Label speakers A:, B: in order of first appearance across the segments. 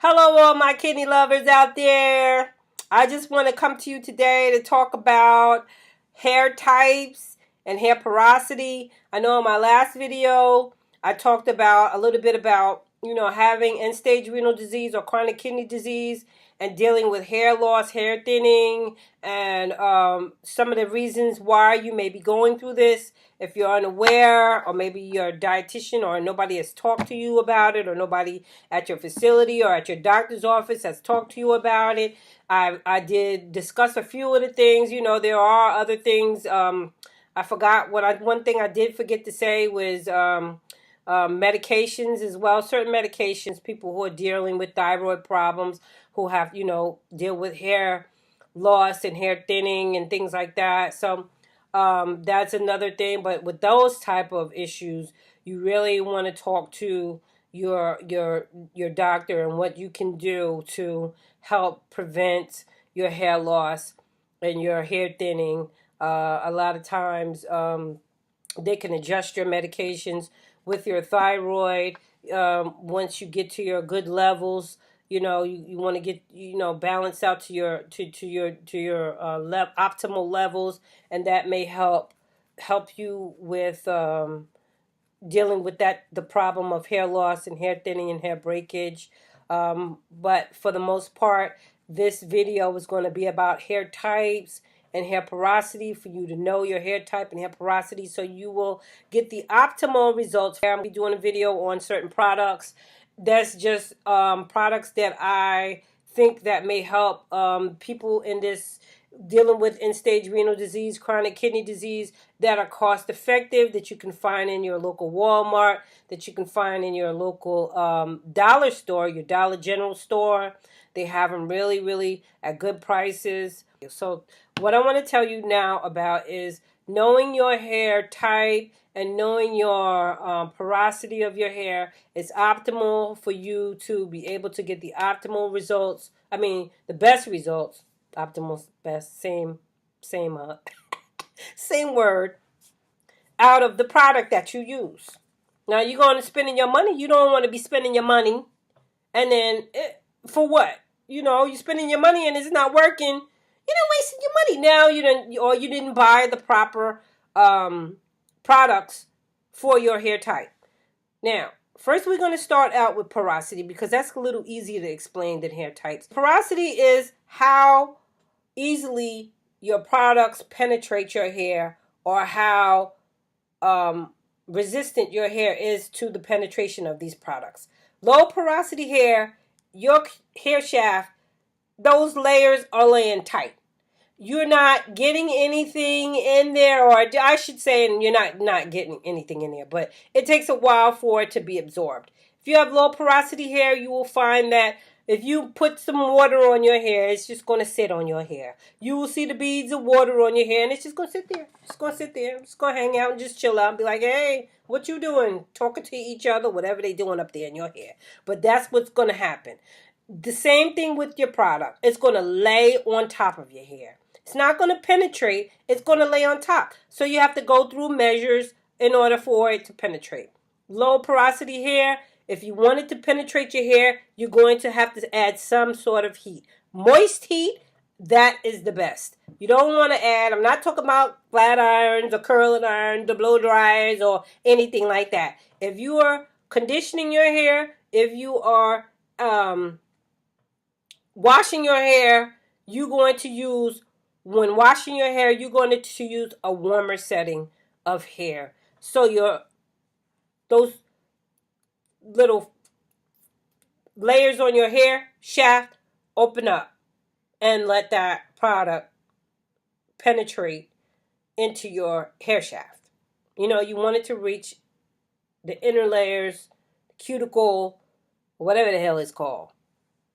A: Hello, all my kidney lovers out there. I just want to come to you today to talk about hair types and hair porosity. I know in my last video, I talked about a little bit about, having end-stage renal disease or chronic kidney disease and dealing with hair loss, hair thinning, and some of the reasons why you may be going through this. If you're unaware, or maybe you're a dietitian or nobody has talked to you about it, or nobody at your facility or at your doctor's office has talked to you about it, I did discuss a few of the things. There are other things. I forgot one thing I did forget to say was medications as well. Certain medications, people who are dealing with thyroid problems, who have, deal with hair loss and hair thinning and things like that. So that's another thing. But with those type of issues, you really want to talk to your doctor and what you can do to help prevent your hair loss and your hair thinning. A lot of times they can adjust your medications with your thyroid. Once you get to your good levels, you want to get balance out to your optimal levels, and that may help you with dealing with the problem of hair loss and hair thinning and hair breakage. But for the most part, this video is going to be about hair types and hair porosity, for you to know your hair type and hair porosity so you will get the optimal results. I'm going to be doing a video on certain products. That's just products that I think that may help people in this dealing with end-stage renal disease, chronic kidney disease, that are cost effective, that you can find in your local Walmart, that you can find in your local dollar store, your Dollar General store. They have them really, really at good prices. So what I want to tell you now about is knowing your hair type and knowing your porosity of your hair is optimal for you to be able to get the optimal results. I mean, the best results. Optimal, best, same same word, out of the product that you use. Now you're going to spending your money. You don't want to be spending your money, and then for what? You're spending your money and it's not working. You're wasting your money. Now you didn't buy the proper products for your hair type. Now, first we're going to start out with porosity, because that's a little easier to explain than hair types. Porosity is how easily your products penetrate your hair, or how resistant your hair is to the penetration of these products. Low porosity hair, your hair shaft, those layers are laying tight. You're not getting anything in there, or I should say, and you're not getting anything in there, but it takes a while for it to be absorbed. If you have low porosity hair, you will find that if you put some water on your hair, it's just going to sit on your hair. You will see the beads of water on your hair, and it's just going to sit there. It's going to sit there. It's going to hang out and just chill out and be like, hey, what you doing? Talking to each other, whatever they doing up there in your hair. But that's what's going to happen. The same thing with your product. It's going to lay on top of your hair. It's not going to penetrate. It's going to lay on top. So you have to go through measures in order for it to penetrate. Low porosity hair, if you want it to penetrate your hair, you're going to have to add some sort of heat. Moist heat, that is the best. You don't want to add, I'm not talking about flat irons or curling irons or blow dryers or anything like that. If you are conditioning your hair, if you are washing your hair, you're going to use, when washing your hair, you're going to use a warmer setting of hair. So those little layers on your hair shaft open up and let that product penetrate into your hair shaft. You want it to reach the inner layers, the cuticle, whatever the hell it's called.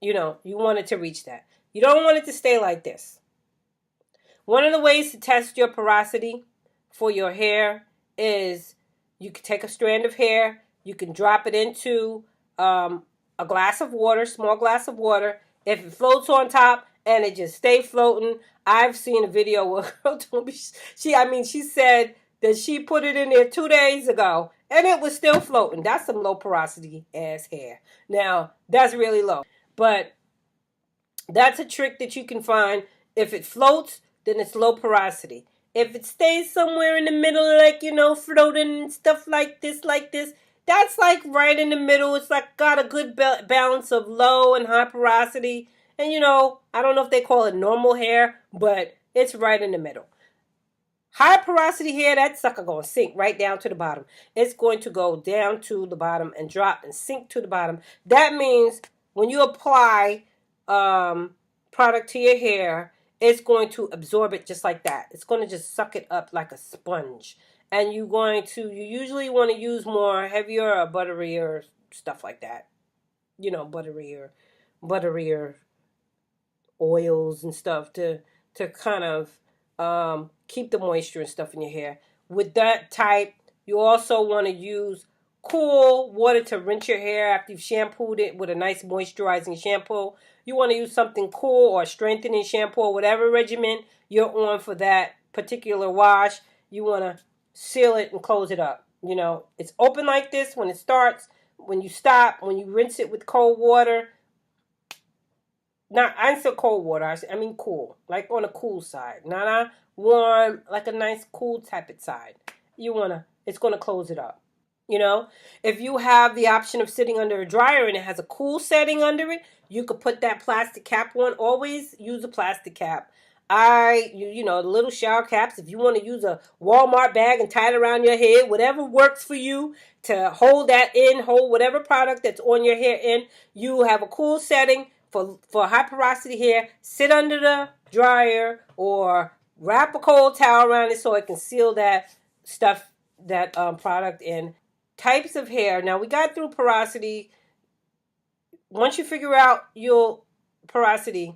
A: You want it to reach that. You don't want it to stay like this. One of the ways to test your porosity for your hair is you can take a strand of hair, you can drop it into a glass of water, small glass of water. If it floats on top and it just stay floating, I've seen a video where a girl told me, she said that she put it in there 2 days ago and it was still floating. That's some low porosity ass hair. Now, that's really low. But that's a trick that you can find. If it floats, then it's low porosity. If it stays somewhere in the middle, like, floating and stuff like this, that's like right in the middle. It's like got a good balance of low and high porosity. And I don't know if they call it normal hair, but it's right in the middle. High porosity hair, that sucker going to sink right down to the bottom. It's going to go down to the bottom and drop and sink to the bottom. That means when you apply product to your hair, it's going to absorb it just like that. It's going to just suck it up like a sponge. And you usually want to use more heavier or butterier stuff like that. Butterier oils and stuff to kind of keep the moisture and stuff in your hair. With that type, you also want to use cool water to rinse your hair after you've shampooed it with a nice moisturizing shampoo. You want to use something cool or strengthening shampoo or whatever regimen you're on for that particular wash. You want to seal it and close it up. It's open like this when it starts. When you stop, when you rinse it with cold water. I didn't say cold water. I mean cool, like on a cool side, not a warm, like a nice cool type of side. It's gonna close it up. If you have the option of sitting under a dryer and it has a cool setting under it, you could put that plastic cap on. Always use a plastic cap. The little shower caps, if you want to use a Walmart bag and tie it around your head, whatever works for you to hold whatever product that's on your hair in. You have a cool setting for high porosity hair. Sit under the dryer or wrap a cold towel around it so it can seal that stuff, that product in. Types of hair. Now we got through porosity. Once you figure out your porosity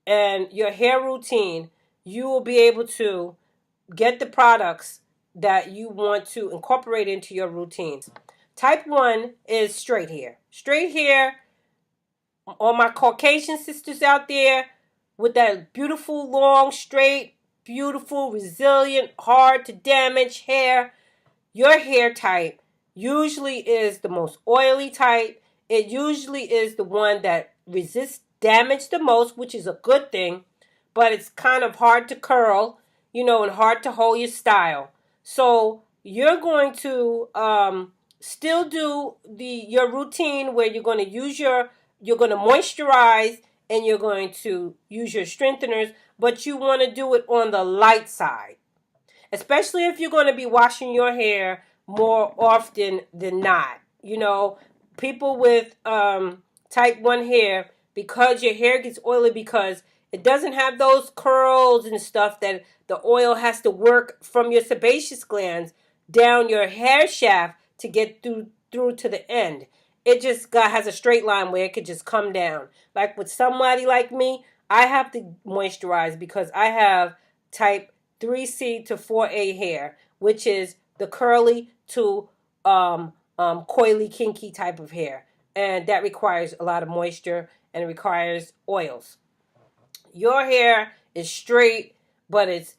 A: and your hair routine, you will be able to get the products that you want to incorporate into your routine. Type 1 is straight hair. Straight hair, all my Caucasian sisters out there with that beautiful, long, straight, beautiful, resilient, hard to damage hair, your hair type usually is the most oily type. It usually is the one that resists damage the most, which is a good thing, but it's kind of hard to curl, and hard to hold your style. So you're going to still do your routine where you're going to moisturize and you're going to use your strengtheners, but you want to do it on the light side, especially if you're going to be washing your hair more often than not. People with type 1 hair, because your hair gets oily because it doesn't have those curls and stuff that the oil has to work from your sebaceous glands down your hair shaft to get through to the end. It just has a straight line where it could just come down. Like with somebody like me, I have to moisturize because I have type 3C to 4A hair, which is the curly to coily, kinky type of hair. And that requires a lot of moisture and it requires oils. Your hair is straight, but it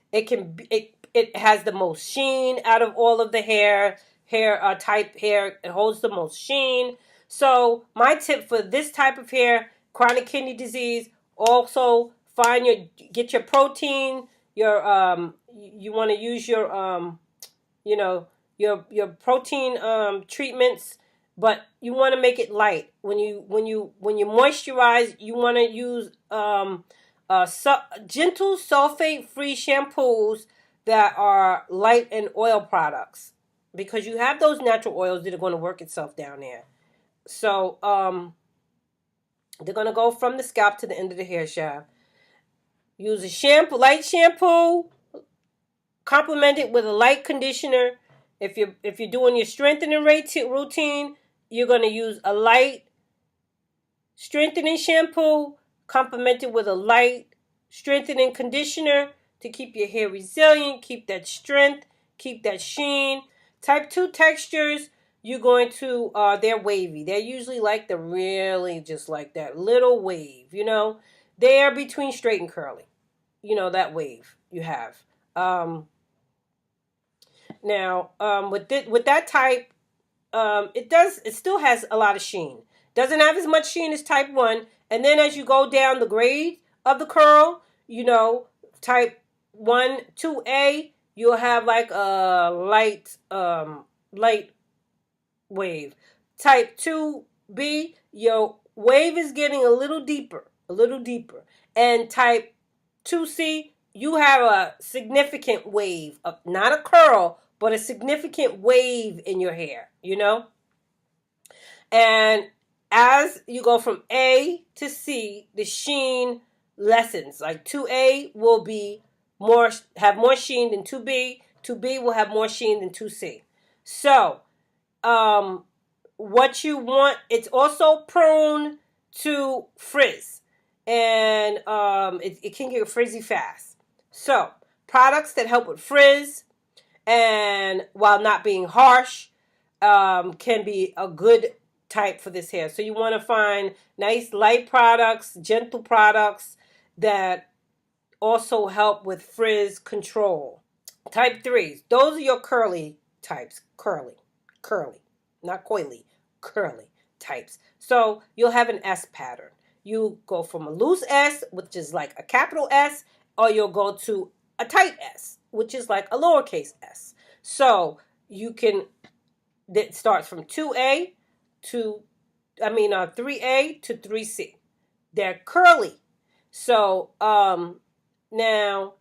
A: has the most sheen out of all of the hair type hair. It holds the most sheen. So my tip for this type of hair, chronic kidney disease, also get your protein. You want to use your your protein treatments, but you want to make it light. When you moisturize, you want to use gentle sulfate-free shampoos that are light and oil products, because you have those natural oils that are going to work itself down there. So they're going to go from the scalp to the end of the hair shaft. Use a light shampoo, complement it with a light conditioner. If you're doing your strengthening routine, you're going to use a light strengthening shampoo, complemented with a light strengthening conditioner to keep your hair resilient, keep that strength, keep that sheen. Type 2 textures, you're going to, they're wavy. They're usually like just like that little wave, They are between straight and curly. That wave you have. Now, with that type, it still has a lot of sheen. Doesn't have as much sheen as type 1, And then as you go down the grade of the curl, type 1, 2A, you'll have like a light wave. Type 2B, your wave is getting a little deeper. And type 2C, you have a significant wave, not a curl, but a significant wave in your hair, And as you go from A to C, the sheen lessens. Like 2A will have more sheen than 2B. 2B will have more sheen than 2C. So, what you want, it's also prone to frizz. And it can get frizzy fast. So, products that help with frizz and while not being harsh can be a good type for this hair. So you want to find nice light products, gentle products that also help with frizz control. Type 3s, those are your curly types. Curly, not coily, curly types. So you'll have an S pattern. You go from a loose S, which is like a capital S, or you'll go to a tight S, which is like a lowercase s. So that starts from 3A to 3C. They're curly. So now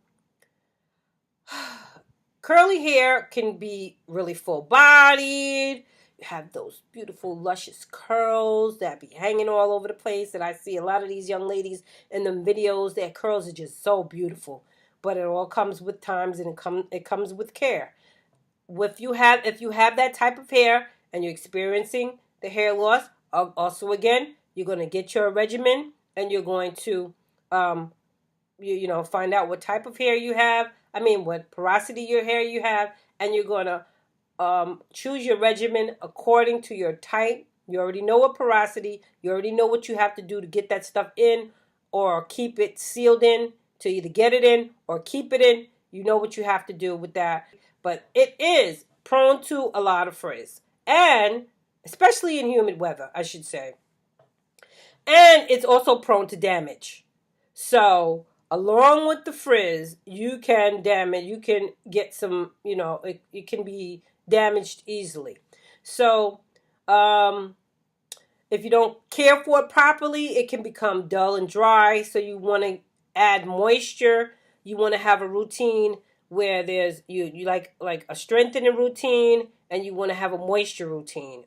A: curly hair can be really full bodied. You have those beautiful luscious curls that be hanging all over the place. And I see a lot of these young ladies in them videos. Their curls are just so beautiful. But it all comes with times, and it comes with care. If you have that type of hair and you're experiencing the hair loss, also again, you're going to get your regimen, and you're going to find out what type of hair you have. What porosity your hair you have, and you're going to choose your regimen according to your type. You already know what porosity. You already know what you have to do to get that stuff in or keep it sealed in, to either get it in or keep it in. You know what you have to do with that. But it is prone to a lot of frizz, and especially in humid weather, I should say. And it's also prone to damage. So along with the frizz, you can get some, it can be damaged easily. So if you don't care for it properly, it can become dull and dry. So you want to add moisture. You want to have a routine where there's you like a strengthening routine, and you want to have a moisture routine.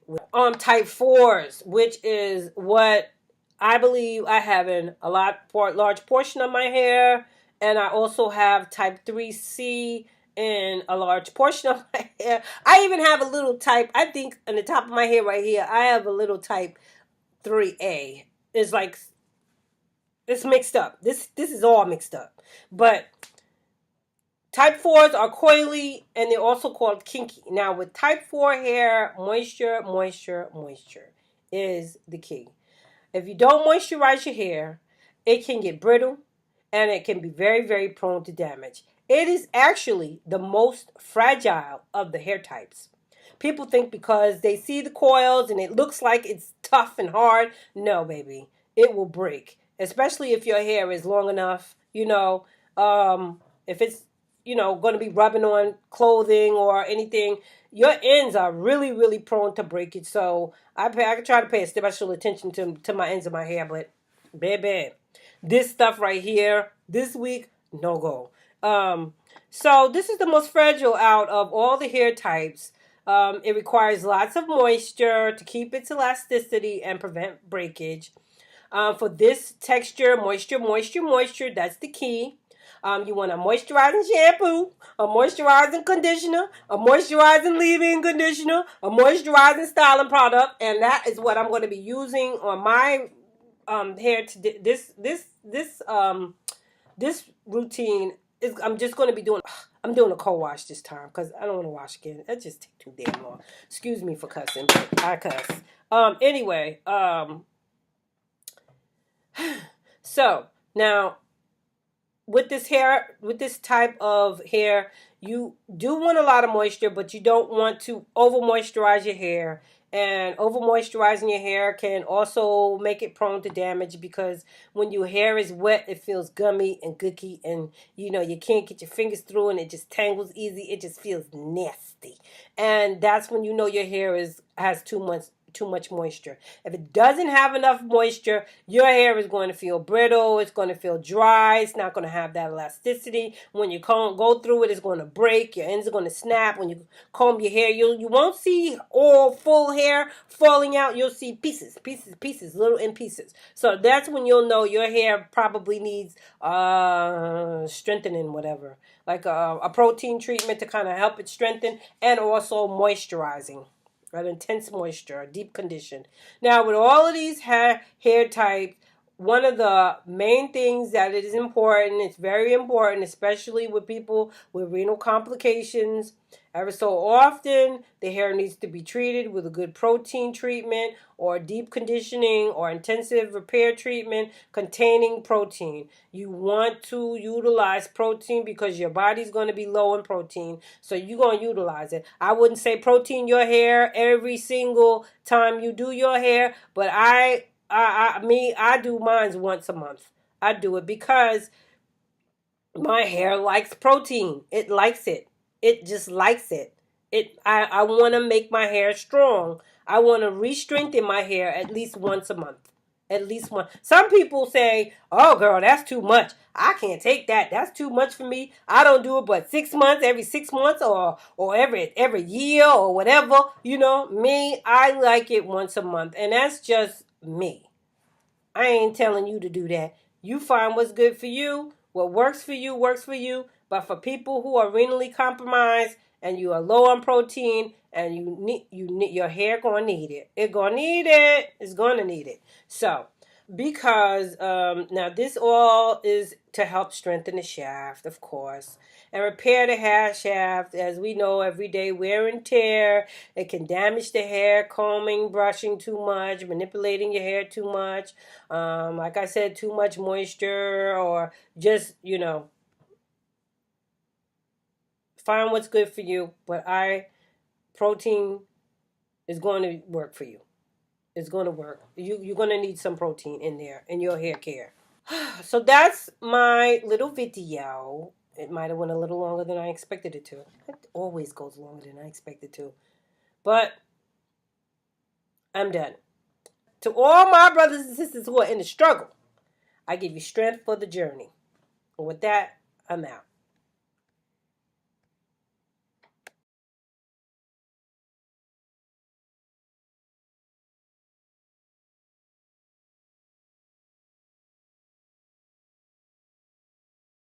A: Type 4s, which is what I believe I have in a large portion of my hair, and I also have type 3C in a large portion of my hair. I even have a little type, I think on the top of my hair right here, I have a little type 3A. It's like, it's mixed up. This is all mixed up. But type 4s are coily, and they're also called kinky. Now, with type 4 hair, moisture is the key. If you don't moisturize your hair, it can get brittle, and it can be very, very prone to damage. It is actually the most fragile of the hair types. People think because they see the coils and it looks like it's tough and hard. No, baby. It will break. Especially if your hair is long enough, if it's, going to be rubbing on clothing or anything, your ends are really, really prone to breakage. So I try to pay special attention to my ends of my hair, but baby, this stuff right here, this week, no go. So this is the most fragile out of all the hair types. It requires lots of moisture to keep its elasticity and prevent breakage. For this texture, moisture, that's the key. You want a moisturizing shampoo, a moisturizing conditioner, a moisturizing leave-in conditioner, a moisturizing styling product, and that is what I'm going to be using on my hair today. This routine is, I'm just going to be doing. I'm doing a co-wash this time because I don't want to wash again. That just takes too damn long. Excuse me for cussing, but I cuss. Anyway, so now with this type of hair, you do want a lot of moisture, but you don't want to over moisturize your hair. And over moisturizing your hair can also make it prone to damage, because when your hair is wet, it feels gummy and gooky, and you can't get your fingers through, and it just tangles easy. It just feels nasty. And that's when your hair has too much moisture. If it doesn't have enough moisture, your hair is going to feel brittle. It's going to feel dry. It's not going to have that elasticity. When you go through it, it's going to break. Your ends are going to snap. When you comb your hair, you won't see all full hair falling out. You'll see pieces, little in pieces. So that's when you'll know your hair probably needs strengthening, whatever, like a protein treatment to kind of help it strengthen, and also moisturizing. An intense moisture, a deep condition. Now, with all of these hair types, one of the main things that it is important, it's very important, especially with people with renal complications. Ever so often, the hair needs to be treated with a good protein treatment, or deep conditioning, or intensive repair treatment containing protein. You want to utilize protein because your body's going to be low in protein, so you're going to utilize it. I wouldn't say protein your hair every single time you do your hair, but I do mine once a month. I do it because my hair likes protein. It likes it. It just likes it. I want to make my hair strong. I want to re-strengthen my hair at least once a month. At least one. Some people say, "Oh, girl, that's too much. I can't take that. That's too much for me. I don't do it but 6 months, every 6 months, or every year, or whatever." Me, I like it once a month, and that's just me. I ain't telling you to do that. You find what's good for you. What works for you works for you. But for people who are renally compromised and you are low on protein, and your hair gonna need it. It's gonna need it. It's gonna need it. So, because now this all is to help strengthen the shaft, of course, and repair the hair shaft. As we know, everyday wear and tear, it can damage the hair. Combing, brushing too much, manipulating your hair too much, like I said, too much moisture, or just find what's good for you. But protein is going to work for you. It's going to work. You're going to need some protein in there in your hair care. So that's my little video. It might have went a little longer than I expected it to. It always goes longer than I expected to. But I'm done. To all my brothers and sisters who are in the struggle, I give you strength for the journey. And with that, I'm out.